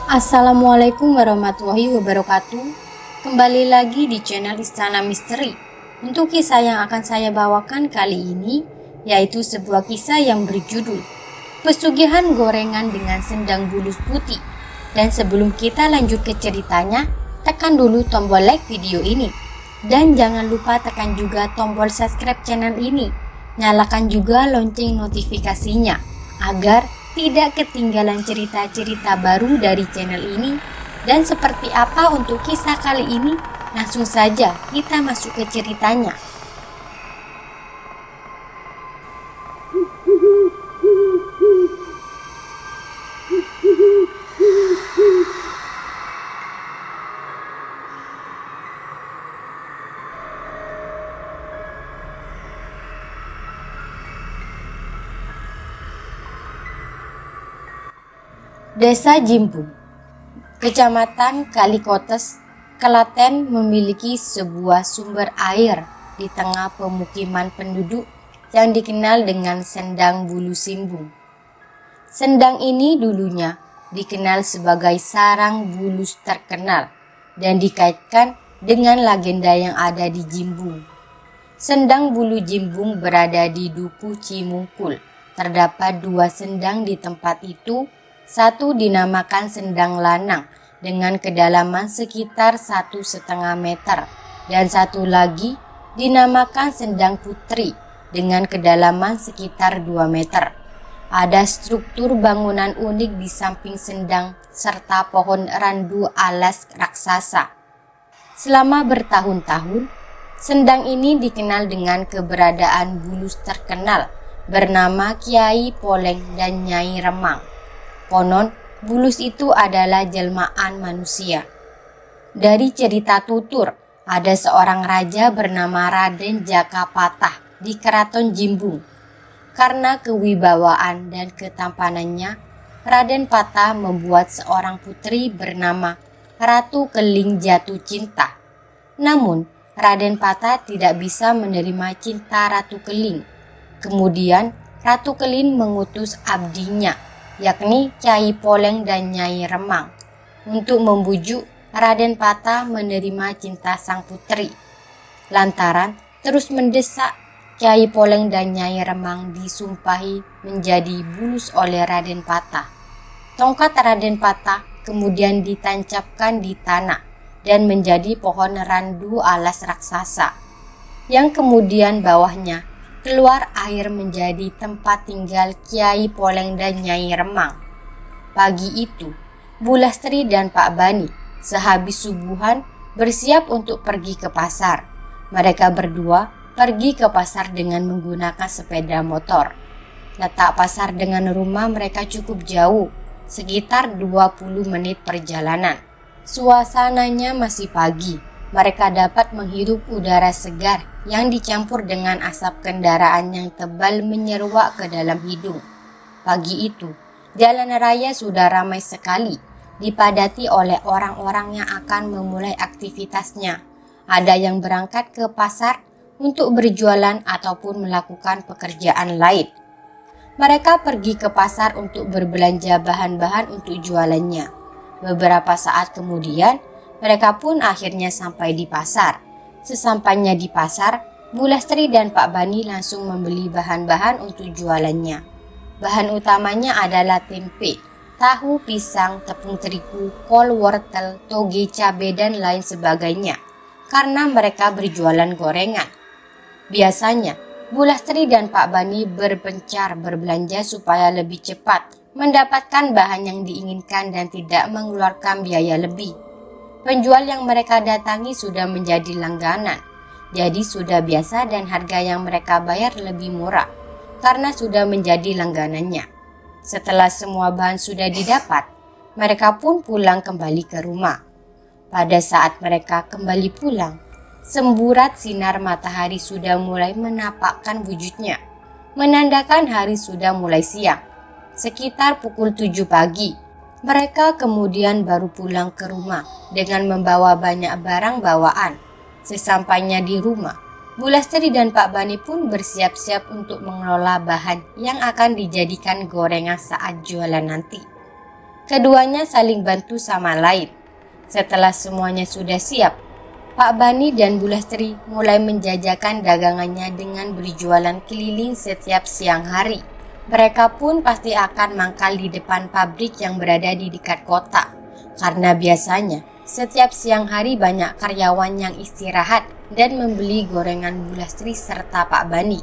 Assalamualaikum warahmatullahi wabarakatuh. Kembali lagi di channel Istana Misteri. Untuk kisah yang akan saya bawakan kali ini, yaitu sebuah kisah yang berjudul Pesugihan Gorengan dengan Sendang Bulus Putih. Dan sebelum kita lanjut ke ceritanya, tekan dulu tombol like video ini. Dan jangan lupa tekan juga tombol subscribe channel ini. Nyalakan juga lonceng notifikasinya agar tidak ketinggalan cerita-cerita baru dari channel ini. Dan seperti apa untuk kisah kali ini? Langsung saja kita masuk ke ceritanya. Desa Jimbung, Kecamatan Kalikotes, Klaten memiliki sebuah sumber air di tengah pemukiman penduduk yang dikenal dengan Sendang Bulu Simbung. Sendang ini dulunya dikenal sebagai sarang bulus terkenal dan dikaitkan dengan legenda yang ada di Jimbung. Sendang Bulu Jimbung berada di Duku Cimungkul. Terdapat dua sendang di tempat itu. Satu dinamakan Sendang Lanang dengan kedalaman sekitar 1,5 meter dan satu lagi dinamakan Sendang Putri dengan kedalaman sekitar 2 meter. Ada struktur bangunan unik di samping sendang serta pohon randu alas raksasa. Selama bertahun-tahun, sendang ini dikenal dengan keberadaan bulus terkenal bernama Kiai Poleng dan Nyai Remang. Konon, bulus itu adalah jelmaan manusia. Dari cerita tutur, ada seorang raja bernama Raden Jakapatah di Keraton Jimbung. Karena kewibawaan dan ketampanannya, Raden Patah membuat seorang putri bernama Ratu Keling jatuh cinta. Namun, Raden Patah tidak bisa menerima cinta Ratu Keling. Kemudian, Ratu Keling mengutus abdinya, yakni Kiai Poleng dan Nyai Remang, untuk membujuk Raden Patah menerima cinta sang putri. Lantaran terus mendesak, Kiai Poleng dan Nyai Remang disumpahi menjadi bulus oleh Raden Patah. Tongkat Raden Patah kemudian ditancapkan di tanah dan menjadi pohon randu alas raksasa, yang kemudian bawahnya keluar air menjadi tempat tinggal Kiai Poleng dan Nyai Remang. Pagi itu, Bu Lastri dan Pak Bani sehabis subuhan bersiap untuk pergi ke pasar. Mereka berdua pergi ke pasar dengan menggunakan sepeda motor. Letak pasar dengan rumah mereka cukup jauh, sekitar 20 menit perjalanan. Suasananya masih pagi. Mereka dapat menghirup udara segar yang dicampur dengan asap kendaraan yang tebal menyeruak ke dalam hidung. Pagi itu, jalan raya sudah ramai sekali, dipadati oleh orang-orang yang akan memulai aktivitasnya. Ada yang berangkat ke pasar untuk berjualan ataupun melakukan pekerjaan lain. Mereka pergi ke pasar untuk berbelanja bahan-bahan untuk jualannya. Beberapa saat kemudian, mereka pun akhirnya sampai di pasar. Sesampainya di pasar, Bu Lastri dan Pak Bani langsung membeli bahan-bahan untuk jualannya. Bahan utamanya adalah tempe, tahu, pisang, tepung terigu, kol, wortel, toge, cabai, dan lain sebagainya. Karena mereka berjualan gorengan. Biasanya, Bu Lastri dan Pak Bani berpencar berbelanja supaya lebih cepat mendapatkan bahan yang diinginkan dan tidak mengeluarkan biaya lebih. Penjual yang mereka datangi sudah menjadi langganan, jadi sudah biasa dan harga yang mereka bayar lebih murah karena sudah menjadi langganannya. Setelah semua bahan sudah didapat, mereka pun pulang kembali ke rumah. Pada saat mereka kembali pulang, semburat sinar matahari sudah mulai menampakkan wujudnya, menandakan hari sudah mulai siang. Sekitar pukul 7 pagi, mereka kemudian baru pulang ke rumah dengan membawa banyak barang bawaan. Sesampainya di rumah, Bu Lastri dan Pak Bani pun bersiap-siap untuk mengelola bahan yang akan dijadikan gorengan saat jualan nanti. Keduanya saling bantu sama lain. Setelah semuanya sudah siap, Pak Bani dan Bu Lastri mulai menjajakan dagangannya dengan berjualan keliling setiap siang hari. Mereka pun pasti akan mangkal di depan pabrik yang berada di dekat kota. Karena biasanya setiap siang hari banyak karyawan yang istirahat dan membeli gorengan Bu Lastri serta Pak Bani.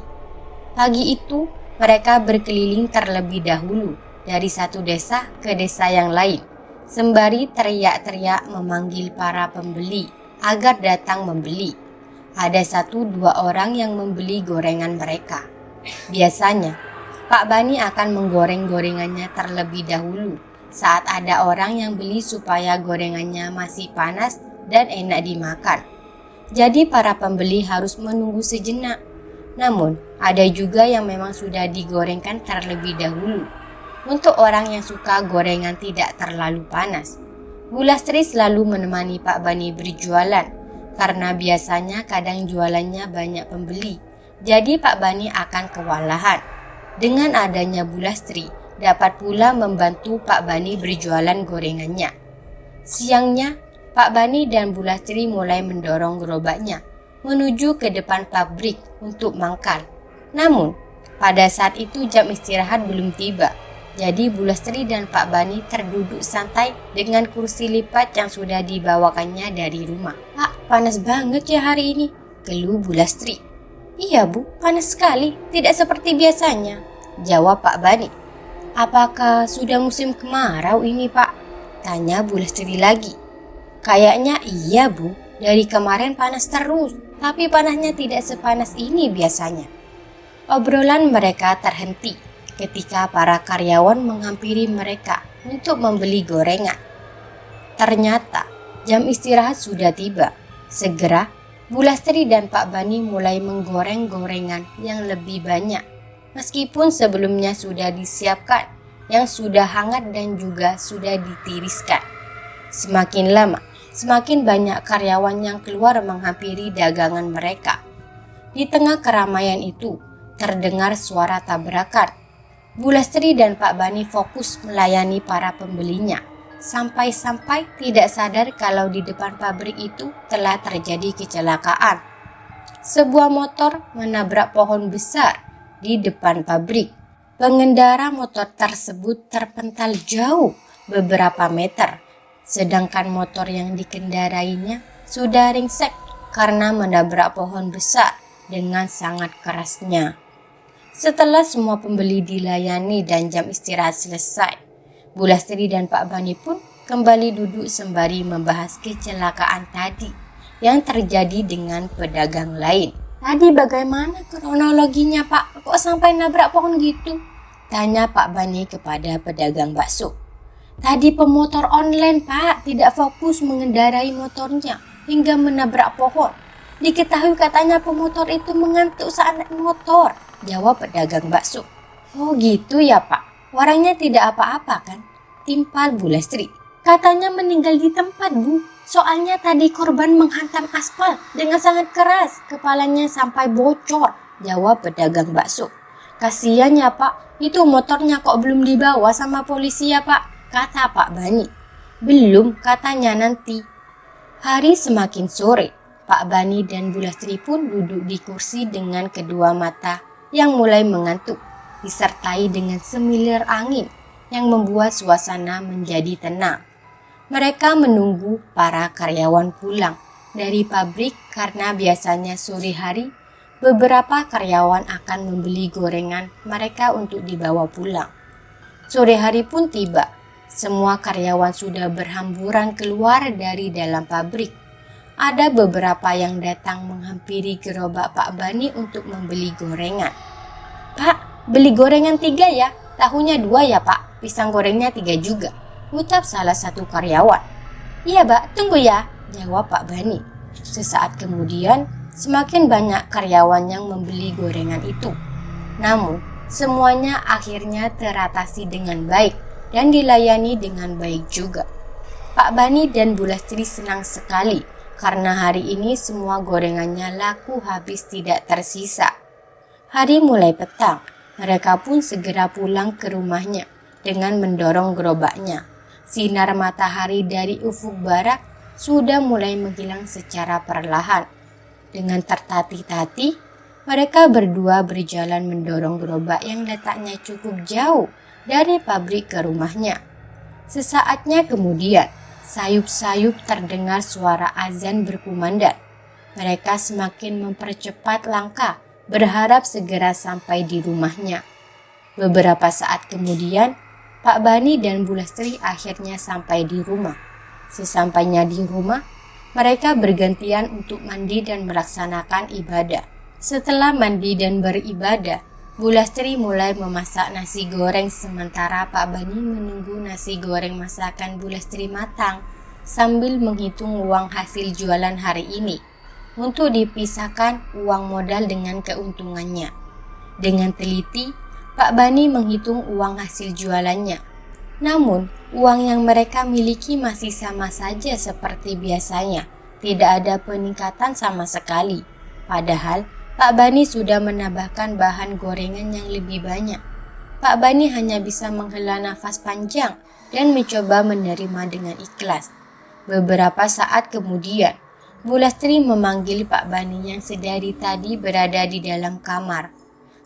Pagi itu mereka berkeliling terlebih dahulu dari satu desa ke desa yang lain, sembari teriak-teriak memanggil para pembeli agar datang membeli. Ada 1-2 orang yang membeli gorengan mereka. Biasanya, Pak Bani akan menggoreng gorengannya terlebih dahulu saat ada orang yang beli supaya gorengannya masih panas dan enak dimakan. Jadi para pembeli harus menunggu sejenak. Namun, ada juga yang memang sudah digorengkan terlebih dahulu. Untuk orang yang suka gorengan tidak terlalu panas, Bu Lastri selalu menemani Pak Bani berjualan, karena biasanya kadang jualannya banyak pembeli, jadi Pak Bani akan kewalahan. Dengan adanya Bu Lastri, dapat pula membantu Pak Bani berjualan gorengannya. Siangnya, Pak Bani dan Bu Lastri mulai mendorong gerobaknya menuju ke depan pabrik untuk mangkal. Namun, pada saat itu jam istirahat belum tiba. Jadi Bu Lastri dan Pak Bani terduduk santai dengan kursi lipat yang sudah dibawakannya dari rumah. "Pak, panas banget ya hari ini," keluh Bu Lastri. "Iya Bu, panas sekali, tidak seperti biasanya," jawab Pak Bani. "Apakah sudah musim kemarau ini Pak?" tanya Bu Lastri lagi. "Kayaknya iya Bu, dari kemarin panas terus, tapi panasnya tidak sepanas ini biasanya." Obrolan mereka terhenti ketika para karyawan menghampiri mereka untuk membeli gorengan. Ternyata jam istirahat sudah tiba. Segera Bu Lastri dan Pak Bani mulai menggoreng gorengan yang lebih banyak, meskipun sebelumnya sudah disiapkan, yang sudah hangat dan juga sudah ditiriskan. Semakin lama, semakin banyak karyawan yang keluar menghampiri dagangan mereka. Di tengah keramaian itu, terdengar suara tabrakan. Bu Lastri dan Pak Bani fokus melayani para pembelinya, sampai-sampai tidak sadar kalau di depan pabrik itu telah terjadi kecelakaan. Sebuah motor menabrak pohon besar di depan pabrik. Pengendara motor tersebut terpental jauh beberapa meter, sedangkan motor yang dikendarainya sudah ringsek karena menabrak pohon besar dengan sangat kerasnya. Setelah semua pembeli dilayani dan jam istirahat selesai, Bu Lastri dan Pak Bani pun kembali duduk sembari membahas kecelakaan tadi yang terjadi dengan pedagang lain. "Tadi bagaimana kronologinya Pak? Kok sampai nabrak pohon gitu?" tanya Pak Bani kepada pedagang bakso. "Tadi pemotor online Pak tidak fokus mengendarai motornya hingga menabrak pohon. Diketahui katanya pemotor itu mengantuk saat naik motor," jawab pedagang bakso. "Oh gitu ya Pak, orangnya tidak apa-apa kan?" timpal Bu Lastri. "Katanya meninggal di tempat Bu, soalnya tadi korban menghantam aspal dengan sangat keras, kepalanya sampai bocor," jawab pedagang bakso. "Kasian ya Pak, itu motornya kok belum dibawa sama polisi ya Pak?" kata Pak Bani. "Belum, katanya nanti." Hari semakin sore, Pak Bani dan Bu Lastri pun duduk di kursi dengan kedua mata yang mulai mengantuk, disertai dengan semilir angin yang membuat suasana menjadi tenang. Mereka menunggu para karyawan pulang dari pabrik karena biasanya sore hari beberapa karyawan akan membeli gorengan mereka untuk dibawa pulang. Sore hari pun tiba. Semua karyawan sudah berhamburan keluar dari dalam pabrik. Ada beberapa yang datang menghampiri gerobak Pak Bani untuk membeli gorengan. "Pak, beli gorengan 3 ya, tahunya 2 ya Pak, pisang gorengnya 3 juga," ucap salah satu karyawan. "Iya Pak, tunggu ya," jawab Pak Bani. Sesaat kemudian, semakin banyak karyawan yang membeli gorengan itu. Namun, semuanya akhirnya teratasi dengan baik dan dilayani dengan baik juga. Pak Bani dan Bu Lastri senang sekali karena hari ini semua gorengannya laku habis tidak tersisa. Hari mulai petang, mereka pun segera pulang ke rumahnya dengan mendorong gerobaknya. Sinar matahari dari ufuk barat sudah mulai menghilang secara perlahan. Dengan tertatih-tatih, mereka berdua berjalan mendorong gerobak yang letaknya cukup jauh dari pabrik ke rumahnya. Sesaatnya kemudian, sayup-sayup terdengar suara azan berkumandang. Mereka semakin mempercepat langkah, berharap segera sampai di rumahnya. Beberapa saat kemudian, Pak Bani dan Bu Lastri akhirnya sampai di rumah. Sesampainya di rumah, mereka bergantian untuk mandi dan melaksanakan ibadah. Setelah mandi dan beribadah, Bu Lastri mulai memasak nasi goreng sementara Pak Bani menunggu nasi goreng masakan Bu Lastri matang sambil menghitung uang hasil jualan hari ini untuk dipisahkan uang modal dengan keuntungannya. Dengan teliti, Pak Bani menghitung uang hasil jualannya. Namun, uang yang mereka miliki masih sama saja seperti biasanya. Tidak ada peningkatan sama sekali. Padahal, Pak Bani sudah menambahkan bahan gorengan yang lebih banyak. Pak Bani hanya bisa menghela nafas panjang dan mencoba menerima dengan ikhlas. Beberapa saat kemudian, Bu Lastri memanggil Pak Bani yang sedari tadi berada di dalam kamar.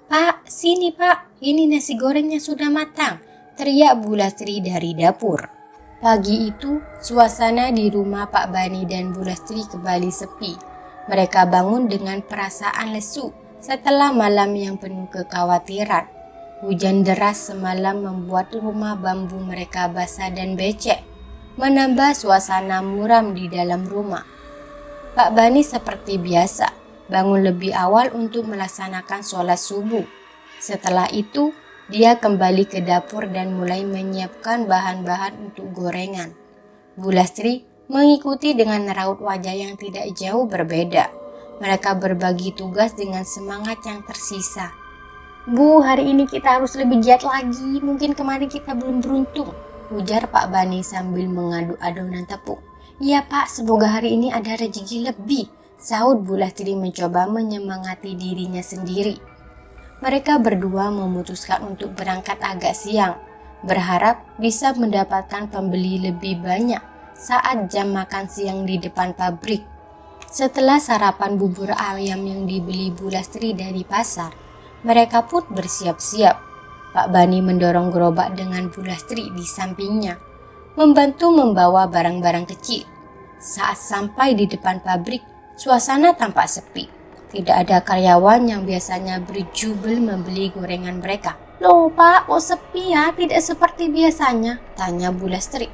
"Pak, sini Pak, ini nasi gorengnya sudah matang," teriak Bu Lastri dari dapur. Pagi itu, suasana di rumah Pak Bani dan Bu Lastri kembali sepi. Mereka bangun dengan perasaan lesu setelah malam yang penuh kekhawatiran. Hujan deras semalam membuat rumah bambu mereka basah dan becek, menambah suasana muram di dalam rumah. Pak Bani seperti biasa, bangun lebih awal untuk melaksanakan sholat subuh. Setelah itu, dia kembali ke dapur dan mulai menyiapkan bahan-bahan untuk gorengan. Bu Lastri mengikuti dengan raut wajah yang tidak jauh berbeda. Mereka berbagi tugas dengan semangat yang tersisa. "Bu, hari ini kita harus lebih giat lagi. Mungkin kemarin kita belum beruntung," ujar Pak Bani sambil mengaduk adonan tepung. "Iya Pak, semoga hari ini ada rezeki lebih," sahut Bu Lastri mencoba menyemangati dirinya sendiri. Mereka berdua memutuskan untuk berangkat agak siang, berharap bisa mendapatkan pembeli lebih banyak saat jam makan siang di depan pabrik. Setelah sarapan bubur ayam yang dibeli Bu Lastri dari pasar, mereka pun bersiap-siap. Pak Bani mendorong gerobak dengan Bu Lastri di sampingnya, membantu membawa barang-barang kecil. Saat sampai di depan pabrik, suasana tampak sepi. Tidak ada karyawan yang biasanya berjubel membeli gorengan mereka. "Loh Pak, kok sepi ya? Tidak seperti biasanya?" tanya Bu Lastri.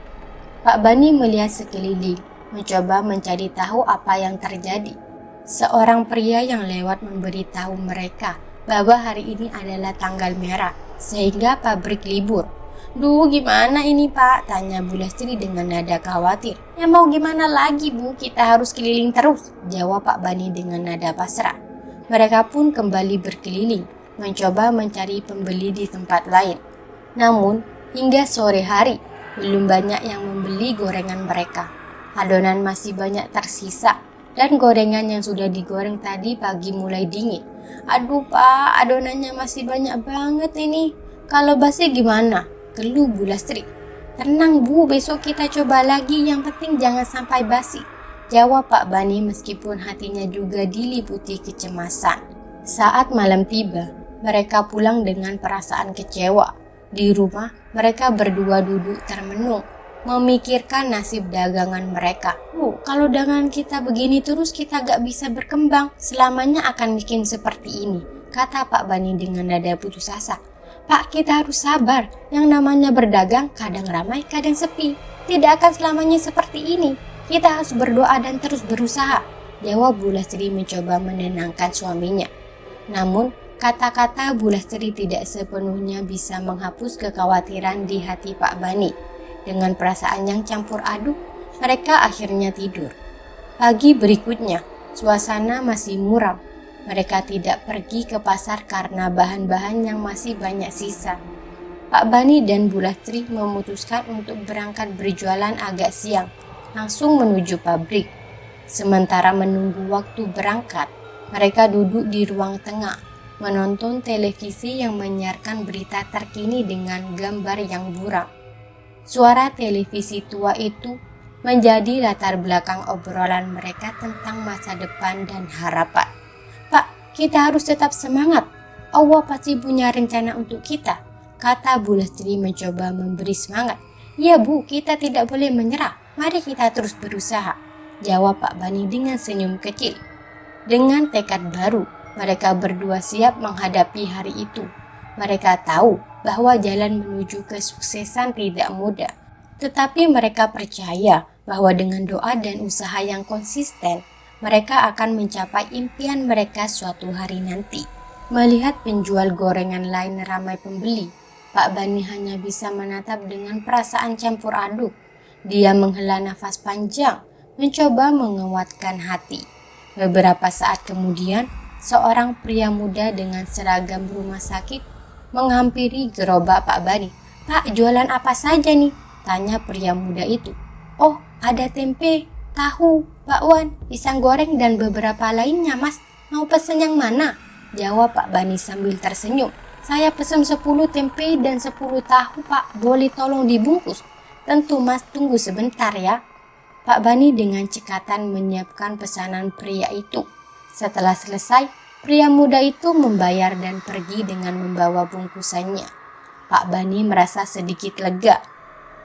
Pak Bani melihat sekeliling, mencoba mencari tahu apa yang terjadi. Seorang pria yang lewat memberitahu mereka bahwa hari ini adalah tanggal merah, sehingga pabrik libur. "Duh, gimana ini Pak?" tanya Bu Lastri dengan nada khawatir. "Ya mau gimana lagi Bu, kita harus keliling terus," jawab Pak Bani dengan nada pasrah. Mereka pun kembali berkeliling, mencoba mencari pembeli di tempat lain. Namun, hingga sore hari, belum banyak yang membeli gorengan mereka. Adonan masih banyak tersisa, dan gorengan yang sudah digoreng tadi pagi mulai dingin. "Aduh Pak, adonannya masih banyak banget ini. Kalau basi gimana?" keluh Bu Lastri. "Tenang Bu, besok kita coba lagi, yang penting jangan sampai basi," jawab Pak Bani meskipun hatinya juga diliputi kecemasan. Saat malam tiba, mereka pulang dengan perasaan kecewa. Di rumah, mereka berdua duduk termenung, memikirkan nasib dagangan mereka. Kalau dagangan kita begini terus, kita gak bisa berkembang. Selamanya akan bikin seperti ini," kata Pak Bani dengan nada putus asa. "Pak, kita harus sabar. Yang namanya berdagang, kadang ramai, kadang sepi. Tidak akan selamanya seperti ini. Kita harus berdoa dan terus berusaha," jawab Bu Lastri mencoba menenangkan suaminya. Namun, kata-kata Bu Lastri tidak sepenuhnya bisa menghapus kekhawatiran di hati Pak Bani. Dengan perasaan yang campur aduk, mereka akhirnya tidur. Pagi berikutnya, suasana masih muram. Mereka tidak pergi ke pasar karena bahan-bahan yang masih banyak sisa. Pak Bani dan Bu Lastri memutuskan untuk berangkat berjualan agak siang, langsung menuju pabrik. Sementara menunggu waktu berangkat, mereka duduk di ruang tengah, menonton televisi yang menyiarkan berita terkini dengan gambar yang buram. Suara televisi tua itu menjadi latar belakang obrolan mereka tentang masa depan dan harapan. "Pak, kita harus tetap semangat. Allah pasti punya rencana untuk kita," kata Bu Lestri mencoba memberi semangat. "Ya Bu, kita tidak boleh menyerah. Mari kita terus berusaha," jawab Pak Bani dengan senyum kecil. Dengan tekad baru, mereka berdua siap menghadapi hari itu. Mereka tahu bahwa jalan menuju kesuksesan tidak mudah. Tetapi mereka percaya bahwa dengan doa dan usaha yang konsisten, mereka akan mencapai impian mereka suatu hari nanti. Melihat penjual gorengan lain ramai pembeli, Pak Bani hanya bisa menatap dengan perasaan campur aduk. Dia menghela nafas panjang, mencoba menguatkan hati. Beberapa saat kemudian, seorang pria muda dengan seragam rumah sakit menghampiri gerobak Pak Bani. "Pak, jualan apa saja nih?" tanya pria muda itu. "Oh, ada tempe, tahu, bakwan, pisang goreng, dan beberapa lainnya, Mas. Mau pesen yang mana?" jawab Pak Bani sambil tersenyum. "Saya pesen 10 tempe dan 10 tahu, Pak. Boleh tolong dibungkus?" "Tentu, Mas. Tunggu sebentar ya." Pak Bani dengan cekatan menyiapkan pesanan pria itu. Setelah selesai, pria muda itu membayar dan pergi dengan membawa bungkusannya. Pak Bani merasa sedikit lega.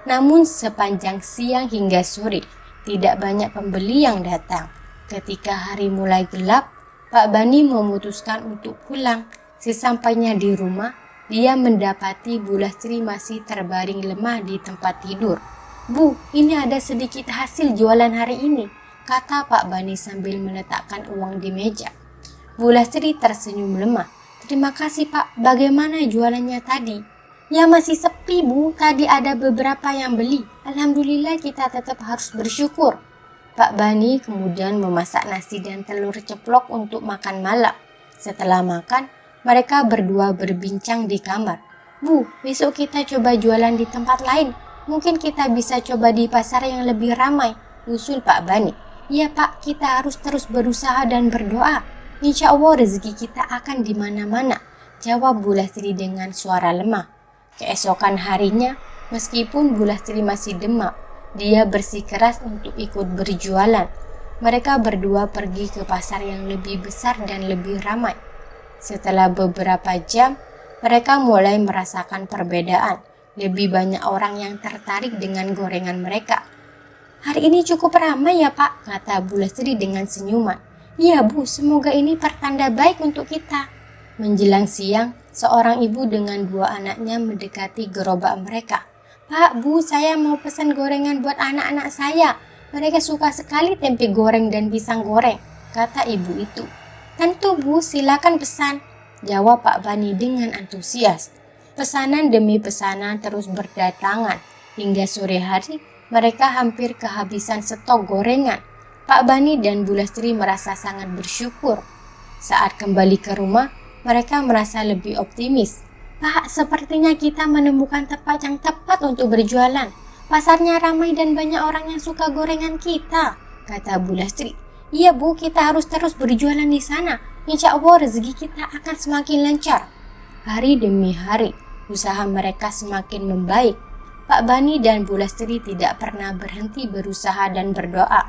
Namun sepanjang siang hingga sore, tidak banyak pembeli yang datang. Ketika hari mulai gelap, Pak Bani memutuskan untuk pulang. Sesampainya di rumah, dia mendapati Bu Lastri masih terbaring lemah di tempat tidur. "Bu, ini ada sedikit hasil jualan hari ini," kata Pak Bani sambil meletakkan uang di meja. Bu Lastri tersenyum lemah. "Terima kasih Pak, bagaimana jualannya tadi?" "Ya masih sepi Bu, tadi ada beberapa yang beli. Alhamdulillah kita tetap harus bersyukur." Pak Bani kemudian memasak nasi dan telur ceplok untuk makan malam. Setelah makan, mereka berdua berbincang di kamar. "Bu, besok kita coba jualan di tempat lain. Mungkin kita bisa coba di pasar yang lebih ramai," usul Pak Bani. "Iya Pak, kita harus terus berusaha dan berdoa. Insya Allah rezeki kita akan di mana-mana," jawab Bu Lastri dengan suara lemah. Keesokan harinya, meskipun Bu Lastri masih demam, dia bersikeras untuk ikut berjualan. Mereka berdua pergi ke pasar yang lebih besar dan lebih ramai. Setelah beberapa jam, mereka mulai merasakan perbedaan. Lebih banyak orang yang tertarik dengan gorengan mereka. "Hari ini cukup ramai ya Pak," kata Bu Lastri dengan senyuman. "Iya Bu, semoga ini pertanda baik untuk kita." Menjelang siang, seorang ibu dengan 2 anaknya mendekati gerobak mereka. "Pak, Bu, saya mau pesan gorengan buat anak-anak saya. Mereka suka sekali tempe goreng dan pisang goreng," kata ibu itu. "Tentu Bu, silakan pesan," jawab Pak Bani dengan antusias. Pesanan demi pesanan terus berdatangan. Hingga sore hari, mereka hampir kehabisan stok gorengan. Pak Bani dan Bu Lastri merasa sangat bersyukur. Saat kembali ke rumah, mereka merasa lebih optimis. "Pak, sepertinya kita menemukan tempat yang tepat untuk berjualan. Pasarnya ramai dan banyak orang yang suka gorengan kita," kata Bu Lastri. "Iya Bu, kita harus terus berjualan di sana. Insya Allah rezeki kita akan semakin lancar." Hari demi hari, usaha mereka semakin membaik. Pak Bani dan Bu Lastri tidak pernah berhenti berusaha dan berdoa.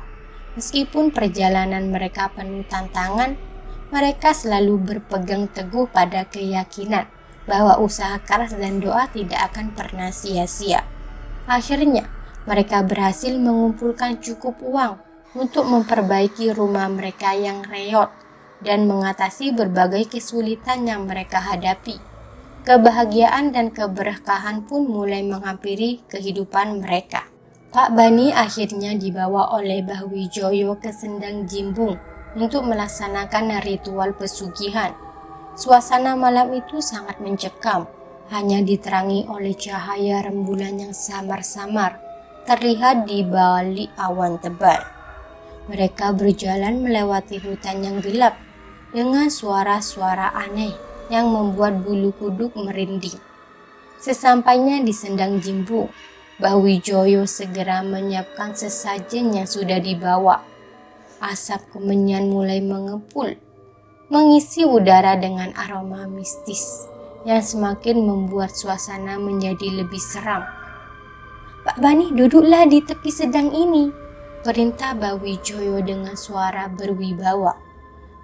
Meskipun perjalanan mereka penuh tantangan, mereka selalu berpegang teguh pada keyakinan bahwa usaha keras dan doa tidak akan pernah sia-sia. Akhirnya, mereka berhasil mengumpulkan cukup uang untuk memperbaiki rumah mereka yang reot dan mengatasi berbagai kesulitan yang mereka hadapi. Kebahagiaan dan keberkahan pun mulai menghampiri kehidupan mereka. Pak Bani akhirnya dibawa oleh Mbah Wijoyo ke Sendang Jimbung untuk melaksanakan ritual pesugihan. Suasana malam itu sangat mencekam, hanya diterangi oleh cahaya rembulan yang samar-samar terlihat di balik awan tebal. Mereka berjalan melewati hutan yang gelap dengan suara-suara aneh yang membuat bulu kuduk merinding. Sesampainya di Sendang Jimbung, Mbah Wijoyo segera menyiapkan sesajen yang sudah dibawa. Asap kemenyan mulai mengepul, mengisi udara dengan aroma mistis yang semakin membuat suasana menjadi lebih seram. Pak Bani, duduklah di tepi sedang ini, perintah Bawijoyo dengan suara berwibawa.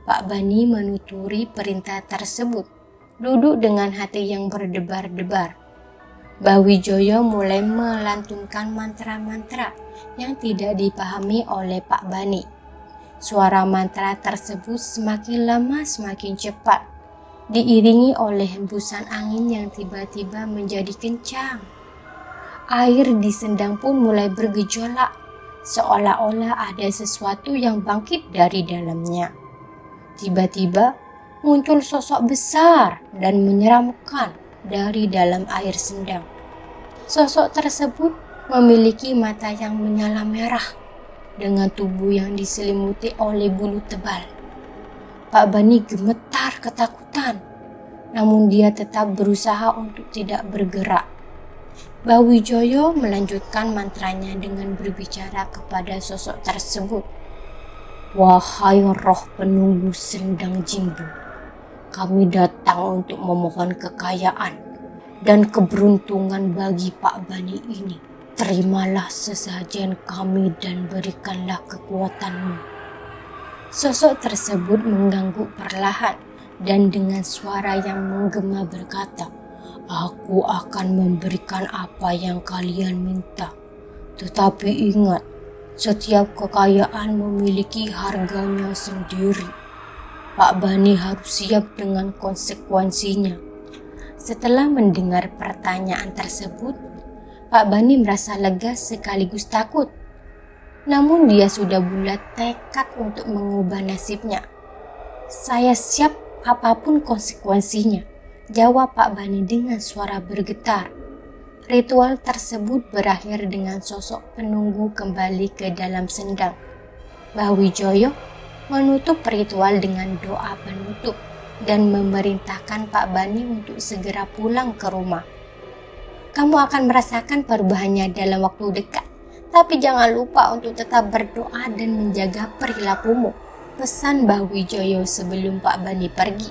Pak Bani menuturi perintah tersebut, duduk dengan hati yang berdebar-debar. Bawijoyo mulai melantunkan mantra-mantra yang tidak dipahami oleh Pak Bani. Suara mantra tersebut semakin lama semakin cepat, diiringi oleh hembusan angin yang tiba-tiba menjadi kencang. Air di sendang pun mulai bergejolak, seolah-olah ada sesuatu yang bangkit dari dalamnya. Tiba-tiba muncul sosok besar dan menyeramkan dari dalam air sendang. Sosok tersebut memiliki mata yang menyala merah dengan tubuh yang diselimuti oleh bulu tebal. Pak Bani gemetar ketakutan, namun dia tetap berusaha untuk tidak bergerak. Bawijoyo melanjutkan mantranya dengan berbicara kepada sosok tersebut. Wahai roh penunggu sendang Jimbu, kami datang untuk memohon kekayaan dan keberuntungan bagi Pak Bani ini. Terimalah sesajen kami dan berikanlah kekuatanmu. Sosok tersebut mengangguk perlahan dan dengan suara yang menggema berkata, Aku akan memberikan apa yang kalian minta. Tetapi ingat, setiap kekayaan memiliki harganya sendiri. Pak Bani harus siap dengan konsekuensinya. Setelah mendengar pertanyaan tersebut, Pak Bani merasa lega sekaligus takut. Namun dia sudah bulat tekad untuk mengubah nasibnya. Saya siap apapun konsekuensinya, jawab Pak Bani dengan suara bergetar. Ritual tersebut berakhir dengan sosok penunggu kembali ke dalam sendang. Bawijoyo menutup ritual dengan doa penutup dan memerintahkan Pak Bani untuk segera pulang ke rumah. Kamu akan merasakan perubahannya dalam waktu dekat, tapi jangan lupa untuk tetap berdoa dan menjaga perilakumu, pesan Bawijoyo sebelum Pak Bani pergi.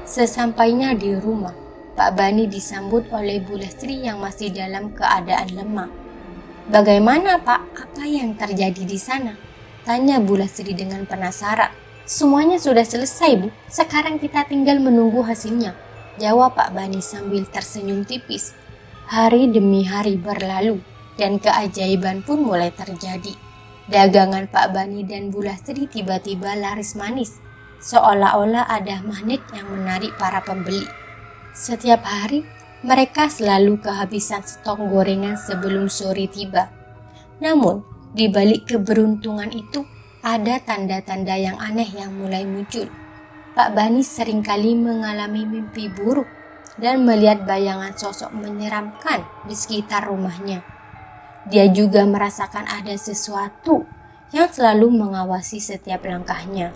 Sesampainya di rumah, Pak Bani disambut oleh Bu Lestri yang masih dalam keadaan lemah. Bagaimana Pak? Apa yang terjadi di sana? Tanya Bu Lestri dengan penasaran. Semuanya sudah selesai Bu, sekarang kita tinggal menunggu hasilnya, jawab Pak Bani sambil tersenyum tipis. Hari demi hari berlalu dan keajaiban pun mulai terjadi. Dagangan Pak Bani dan Bu Lestri tiba-tiba laris manis, seolah-olah ada magnet yang menarik para pembeli. Setiap hari, mereka selalu kehabisan stok gorengan sebelum sore tiba. Namun, di balik keberuntungan itu, ada tanda-tanda yang aneh yang mulai muncul. Pak Bani seringkali mengalami mimpi buruk dan melihat bayangan sosok menyeramkan di sekitar rumahnya. Dia juga merasakan ada sesuatu yang selalu mengawasi setiap langkahnya.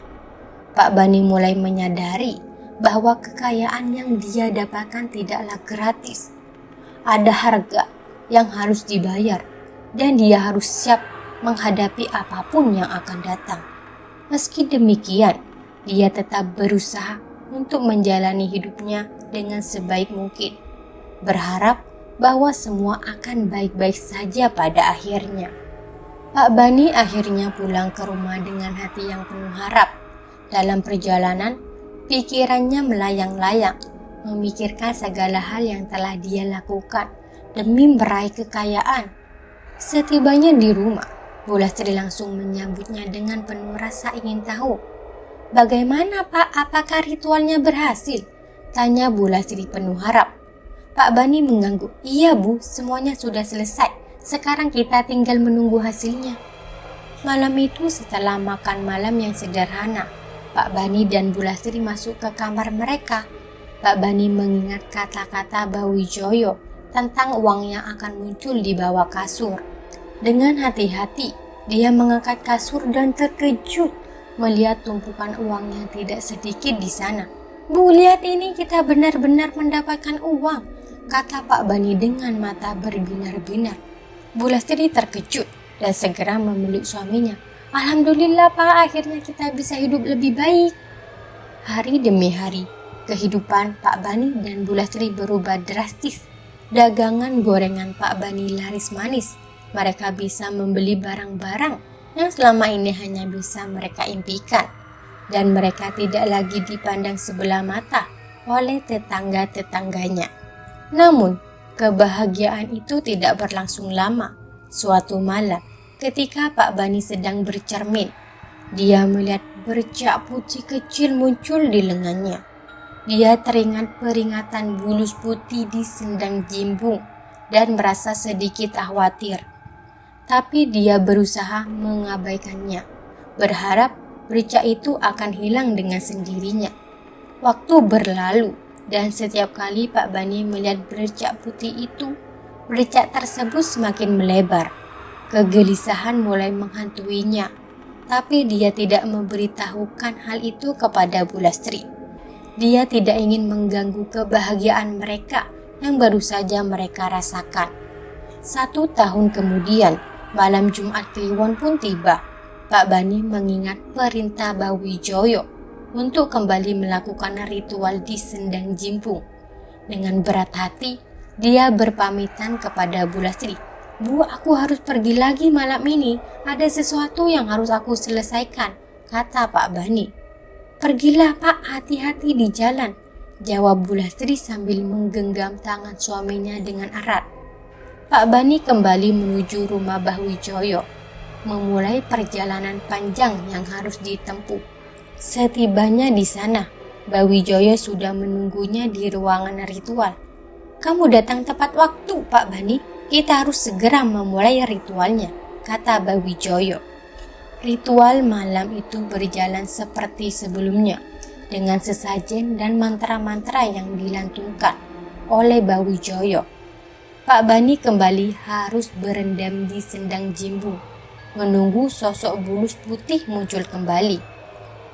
Pak Bani mulai menyadari bahwa kekayaan yang dia dapatkan tidaklah gratis. Ada harga yang harus dibayar dan dia harus siap menghadapi apapun yang akan datang. Meski demikian, dia tetap berusaha untuk menjalani hidupnya dengan sebaik mungkin, berharap bahwa semua akan baik-baik saja pada akhirnya. Pak Bani akhirnya pulang ke rumah dengan hati yang penuh harap. Dalam perjalanan, pikirannya melayang-layang, memikirkan segala hal yang telah dia lakukan demi meraih kekayaan. Setibanya di rumah, Bu Lestri langsung menyambutnya dengan penuh rasa ingin tahu. Bagaimana Pak, apakah ritualnya berhasil? Tanya Bu Lestri penuh harap. Pak Bani mengangguk. Iya Bu, semuanya sudah selesai. Sekarang kita tinggal menunggu hasilnya. Malam itu setelah makan malam yang sederhana, Pak Bani dan Bu Lestri masuk ke kamar mereka. Pak Bani mengingat kata-kata Bawijoyo tentang uang yang akan muncul di bawah kasur. Dengan hati-hati, dia mengangkat kasur dan terkejut melihat tumpukan uang yang tidak sedikit di sana. Bu, lihat ini, kita benar-benar mendapatkan uang, kata Pak Bani dengan mata berbinar-binar. Bu Lestri terkejut dan segera memeluk suaminya. Alhamdulillah Pak, akhirnya kita bisa hidup lebih baik. Hari demi hari, kehidupan Pak Bani dan Bu Lestri berubah drastis. Dagangan gorengan Pak Bani laris manis mereka bisa membeli barang-barang yang selama ini hanya bisa mereka impikan, dan mereka tidak lagi dipandang sebelah mata oleh tetangga-tetangganya. Namun, kebahagiaan itu tidak berlangsung lama. Suatu malam, ketika Pak Bani sedang bercermin, dia melihat bercak putih kecil muncul di lengannya. Dia teringat peringatan bulus putih di sendang Jimbung dan merasa sedikit khawatir. Tapi dia berusaha mengabaikannya, berharap bercak itu akan hilang dengan sendirinya. Waktu berlalu dan setiap kali Pak Bani melihat bercak putih itu, bercak tersebut semakin melebar. Kegelisahan mulai menghantuinya, tapi dia tidak memberitahukan hal itu kepada Bu Lastri. Dia tidak ingin mengganggu kebahagiaan mereka yang baru saja mereka rasakan. 1 tahun kemudian, malam Jumat Kliwon pun tiba. Pak Bani mengingat perintah Bawijoyo untuk kembali melakukan ritual di sendang Jimbung. Dengan berat hati, dia berpamitan kepada Bu Lastri. "Bu, aku harus pergi lagi malam ini. Ada sesuatu yang harus aku selesaikan," kata Pak Bani. "Pergilah Pak, hati-hati di jalan," jawab Bu Lastri sambil menggenggam tangan suaminya dengan erat. Pak Bani kembali menuju rumah Bawijoyo, memulai perjalanan panjang yang harus ditempuh. Setibanya di sana, Bawijoyo sudah menunggunya di ruangan ritual. "Kamu datang tepat waktu, Pak Bani. Kita harus segera memulai ritualnya," kata Bawijoyo. Ritual malam itu berjalan seperti sebelumnya, dengan sesajen dan mantra-mantra yang dilantunkan oleh Bawijoyo. Pak Bani kembali harus berendam di sendang Jimbung, menunggu sosok bulus putih muncul kembali.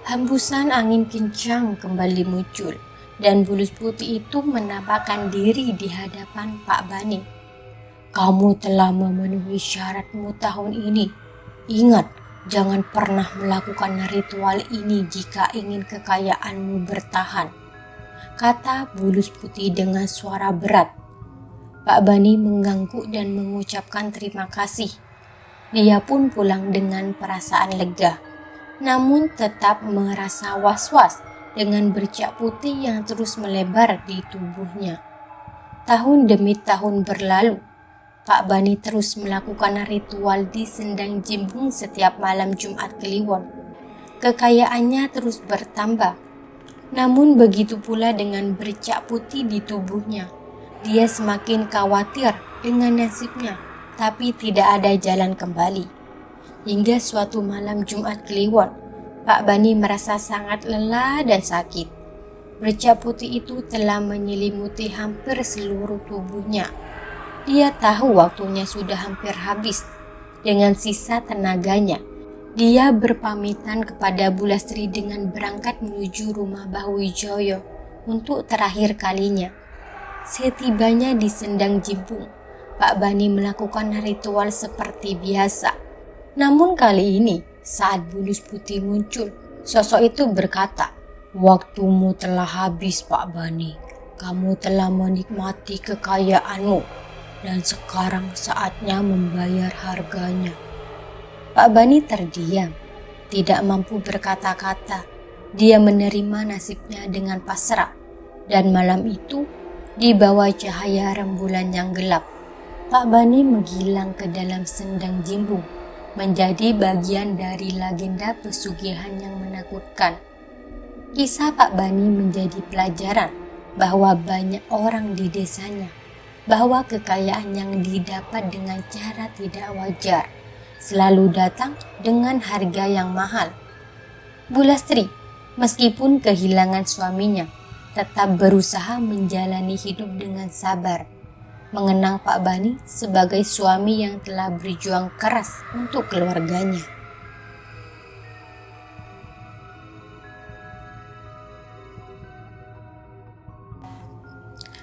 Hembusan angin kencang kembali muncul, dan bulus putih itu menampakkan diri di hadapan Pak Bani. "Kamu telah memenuhi syaratmu tahun ini. Ingat, jangan pernah melakukan ritual ini jika ingin kekayaanmu bertahan," kata bulus putih dengan suara berat. Pak Bani mengangguk dan mengucapkan terima kasih. Dia pun pulang dengan perasaan lega, namun tetap merasa was-was dengan bercak putih yang terus melebar di tubuhnya. Tahun demi tahun berlalu. Pak Bani terus melakukan ritual di sendang Jimbung setiap malam Jumat Kliwon. Kekayaannya terus bertambah. Namun begitu pula dengan bercak putih di tubuhnya. Dia semakin khawatir dengan nasibnya, tapi tidak ada jalan kembali. Hingga suatu malam Jumat Kliwon, Pak Bani merasa sangat lelah dan sakit. Bercak putih itu telah menyelimuti hampir seluruh tubuhnya. Dia tahu waktunya sudah hampir habis. Dengan sisa tenaganya, dia berpamitan kepada Bu Lastri dengan berangkat menuju rumah Bawijoyo untuk terakhir kalinya. Setibanya di sendang Jimbung, Pak Bani melakukan ritual seperti biasa. Namun kali ini, saat bulus putih muncul, sosok itu berkata, "Waktumu telah habis, Pak Bani. Kamu telah menikmati kekayaanmu, dan sekarang saatnya membayar harganya." Pak Bani terdiam, tidak mampu berkata-kata. Dia menerima nasibnya dengan pasrah, dan malam itu, di bawah cahaya rembulan yang gelap, Pak Bani menghilang ke dalam sendang Jimbung, menjadi bagian dari legenda pesugihan yang menakutkan. Kisah Pak Bani menjadi pelajaran bahwa banyak orang di desanya, bahwa kekayaan yang didapat dengan cara tidak wajar selalu datang dengan harga yang mahal. Bu Lastri, meskipun kehilangan suaminya, tetap berusaha menjalani hidup dengan sabar, mengenang Pak Bani sebagai suami yang telah berjuang keras untuk keluarganya.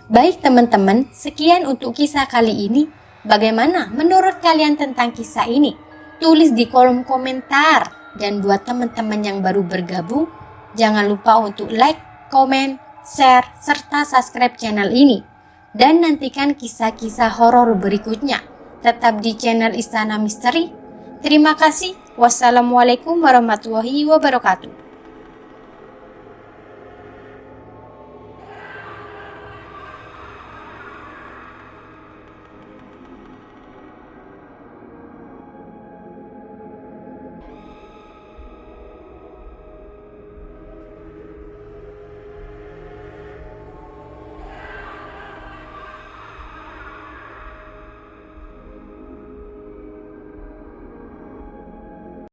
Baik teman-teman, sekian untuk kisah kali ini. Bagaimana menurut kalian tentang kisah ini? Tulis di kolom komentar. Dan buat teman-teman yang baru bergabung, jangan lupa untuk like, komen, share, serta subscribe channel ini. Dan nantikan kisah-kisah horor berikutnya. tetap di channel Istana Misteri. Terima kasih. Wassalamualaikum warahmatullahi wabarakatuh.